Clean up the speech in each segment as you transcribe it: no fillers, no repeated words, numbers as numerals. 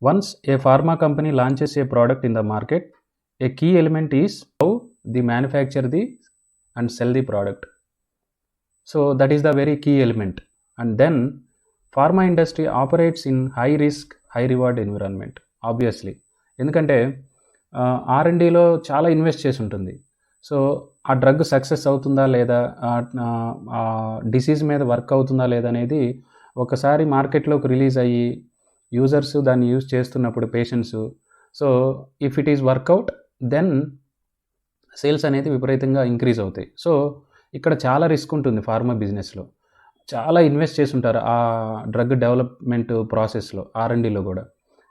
Once a pharma company launches a product in the market, a key element is how they manufacture and sell the product. So that is the very key element. And then pharma industry operates in high risk, high reward environment. Obviously, ఎందుకంటే R&Dలో చాలా invest చేసి ఉంటుంది. So ఆ drug success అవుతుందా లేదా, disease మీద work అవుతుందా లేదా అనేది ఒకసారి మార్కెట్లోకి రిలీజ్ అయ్యి యూజర్స్ దాన్ని యూజ్ చేస్తున్నప్పుడు patients, so if it is work out then sales అనేది విపరీతంగా ఇంక్రీజ్ అవుతాయి. సో ఇక్కడ చాలా రిస్క్ ఉంటుంది ఫార్మా బిజినెస్లో. చాలా ఇన్వెస్ట్ చేసి ఉంటారు ఆ డ్రగ్ డెవలప్మెంట్ ప్రాసెస్లో, R&Dలో కూడా.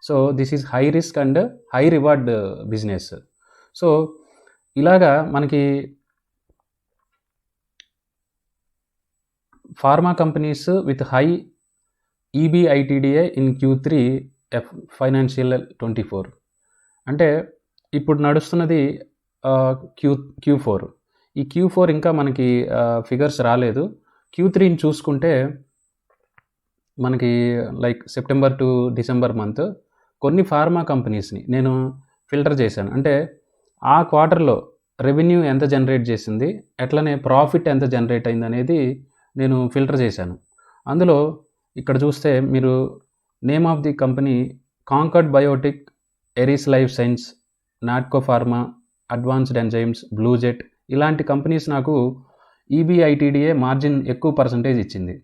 So this is high risk and high reward business. So ఇలాగా మనకి pharma companies with high EBITDA in Q3 financial 24, అంటే ఇప్పుడు నడుస్తున్నది Q4. ఈ Q4 ఇంకా మనకి ఫిగర్స్ రాలేదు. Q3ని చూసుకుంటే మనకి like September to December month కొన్ని ఫార్మా కంపెనీస్ని నేను ఫిల్టర్ చేశాను. అంటే ఆ క్వార్టర్లో రెవెన్యూ ఎంత జనరేట్ చేసింది, ఎట్లనే ప్రాఫిట్ ఎంత జనరేట్ అయింది అనేది నేను ఫిల్టర్ చేశాను. అందులో ఇక్కడ చూస్తే మీరు name of the company Concord Biotique, Eris life Science, Natco Pharma, Advanced Enzymes, Blue Jet ఇలాంటి కంపెనీస్ నాకు EBITDA మార్జిన్ ఎక్కువ పర్సంటేజ్ ఇచ్చింది.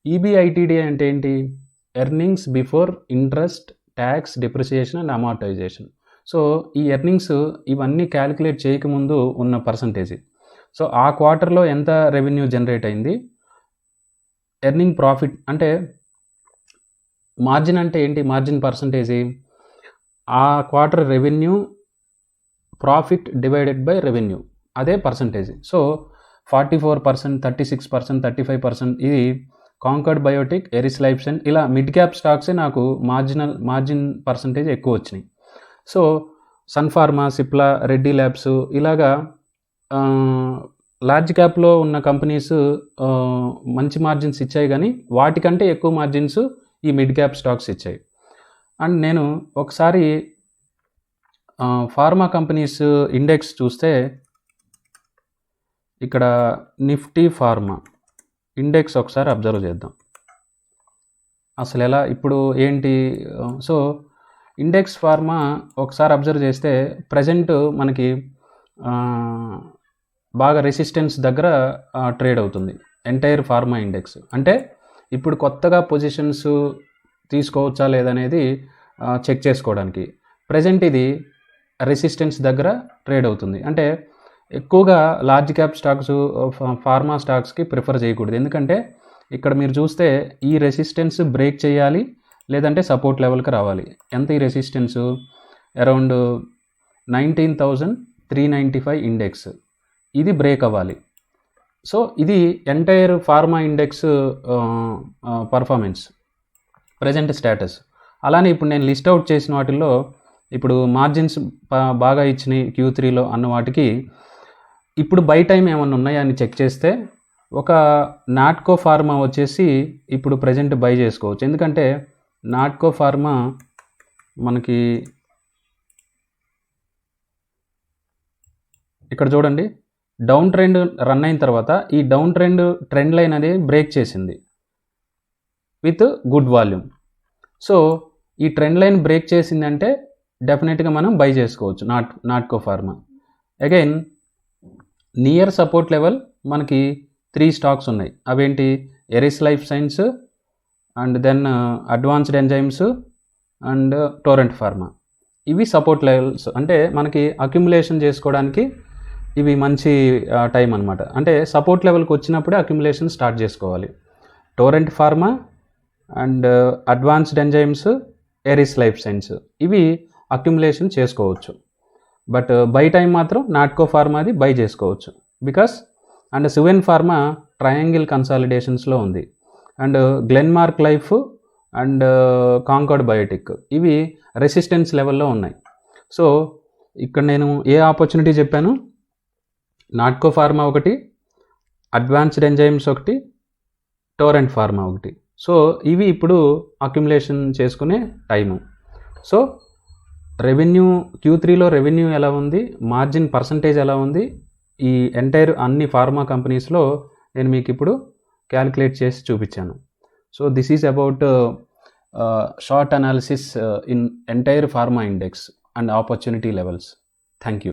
EBITDA అంటే ఏంటి? Earnings before interest, tax, depreciation and amortisation. So ఈ ఎర్నింగ్స్ ఇవన్నీ క్యాలిక్యులేట్ చేయకముందు ఉన్న పర్సంటేజ్. సో ఆ క్వార్టర్లో ఎంత రెవెన్యూ జనరేట్ అయింది, ఎర్నింగ్ ప్రాఫిట్ అంటే మార్జిన్ అంటే ఏంటి? మార్జిన్ పర్సంటేజ్ ఆ quarter revenue profit divided by revenue, అదే పర్సంటేజ్. సో 44%, 36%, 35% ఇది Concord Biotique, Eris life Science ఇలా మిడ్ క్యాప్ స్టాక్సే నాకు మార్జిన్ పర్సంటేజ్ ఎక్కువ వచ్చినాయి. సో సన్ ఫార్మా, సిప్లా, రెడ్డి ల్యాబ్స్ ఇలాగా లార్జ్ క్యాప్లో ఉన్న కంపెనీస్ మంచి మార్జిన్స్ ఇచ్చాయి, కానీ వాటికంటే ఎక్కువ మార్జిన్స్ ఈ మిడ్ క్యాప్ స్టాక్స్ ఇచ్చాయి. అండ్ నేను ఒకసారి ఫార్మా కంపెనీస్ ఇండెక్స్ చూస్తే ఇక్కడ నిఫ్టీ ఫార్మా ఇండెక్స్ ఒకసారి అబ్జర్వ్ చేద్దాం అసలు ఎలా ఇప్పుడు ఏంటి. సో ఇండెక్స్ ఫార్మా ఒకసారి అబ్జర్వ్ చేస్తే ప్రజెంట్ మనకి బాగా రెసిస్టెన్స్ దగ్గర ట్రేడ్ అవుతుంది ఎంటైర్ ఫార్మా ఇండెక్స్. అంటే ఇప్పుడు కొత్తగా పొజిషన్స్ తీసుకోవచ్చా లేదనేది చెక్ చేసుకోవడానికి ప్రజెంట్ ఇది రెసిస్టెన్స్ దగ్గర ట్రేడ్ అవుతుంది. అంటే ఎక్కువగా లార్జ్ క్యాప్ స్టాక్స్ ఫార్మా స్టాక్స్కి ప్రిఫర్ చేయకూడదు, ఎందుకంటే ఇక్కడ మీరు చూస్తే ఈ రెసిస్టెన్స్ బ్రేక్ చేయాలి, లేదంటే సపోర్ట్ లెవెల్కి రావాలి. ఎంత ఈ రెసిస్టెన్స్? అరౌండ్ 19,395 ఇండెక్స్, ఇది బ్రేక్ అవ్వాలి. సో ఇది entire pharma index performance present status. అలానే ఇప్పుడు నేను లిస్ట్ అవుట్ చేసిన వాటిల్లో ఇప్పుడు మార్జిన్స్ బాగా ఇచ్చినాయి Q3లో అన్న వాటికి ఇప్పుడు బై టైం ఏమన్నా ఉన్నాయా అని చెక్ చేస్తే ఒక నాట్కో ఫార్మా వచ్చేసి ఇప్పుడు ప్రజెంట్ బై చేసుకోవచ్చు. ఎందుకంటే నాట్కో ఫార్మా మనకి ఇక్కడ చూడండి డౌన్ ట్రెండ్ రన్ అయిన తర్వాత ఈ డౌన్ ట్రెండ్ లైన్ అనేది బ్రేక్ చేసింది విత్ గుడ్ వాల్యూమ్. సో ఈ ట్రెండ్ లైన్ బ్రేక్ చేసిందంటే డెఫినెట్గా మనం బై చేసుకోవచ్చు Natco Pharma. Again near support level మనకి 3 స్టాక్స్ ఉన్నాయి. అవేంటి? Eris life Science and then Advanced Enzymes and Torrent Pharma. ఇవి సపోర్ట్ లెవెల్స్, అంటే మనకి అక్యుములేషన్ చేసుకోవడానికి ఇవి మంచి టైం అనమాట. అంటే సపోర్ట్ లెవెల్కి వచ్చినప్పుడే అక్యుములేషన్ స్టార్ట్ చేసుకోవాలి. టోరెంట్ ఫార్మా అండ్ అడ్వాన్స్డ్ ఎంజైమ్స్, ఎరిస్ లైఫ్ సైన్స్ ఇవి అక్యుములేషన్ చేసుకోవచ్చు. బట్ బై టైం మాత్రం నాట్కో ఫార్మాది బై చేసుకోవచ్చు. Because and Suven Pharma triangle కన్సాలిడేషన్స్లో ఉంది, అండ్ గ్లెన్మార్క్ లైఫ్ అండ్ కాంకర్డ్ బయోటిక్ ఇవి రెసిస్టెన్స్ లెవెల్లో ఉన్నాయి. సో ఇక్కడ నేను ఏ ఆపర్చునిటీ చెప్పాను? నాట్కో ఫార్మా ఒకటి, అడ్వాన్స్డ్ ఎంజైమ్స్ ఒకటి, టోరెంట్ ఫార్మా ఒకటి. సో ఇవి ఇప్పుడు అక్యుములేషన్ చేసుకునే టైము. సో రెవెన్యూ Q3లో రెవెన్యూ ఎలా ఉంది, మార్జిన్ పర్సంటేజ్ ఎలా ఉంది, ఈ ఎంటైర్ అన్ని ఫార్మా కంపెనీస్లో నేను మీకు ఇప్పుడు క్యాలిక్యులేట్ చేసి చూపించాను. So this is about short analysis in entire pharma index and opportunity levels. Thank you.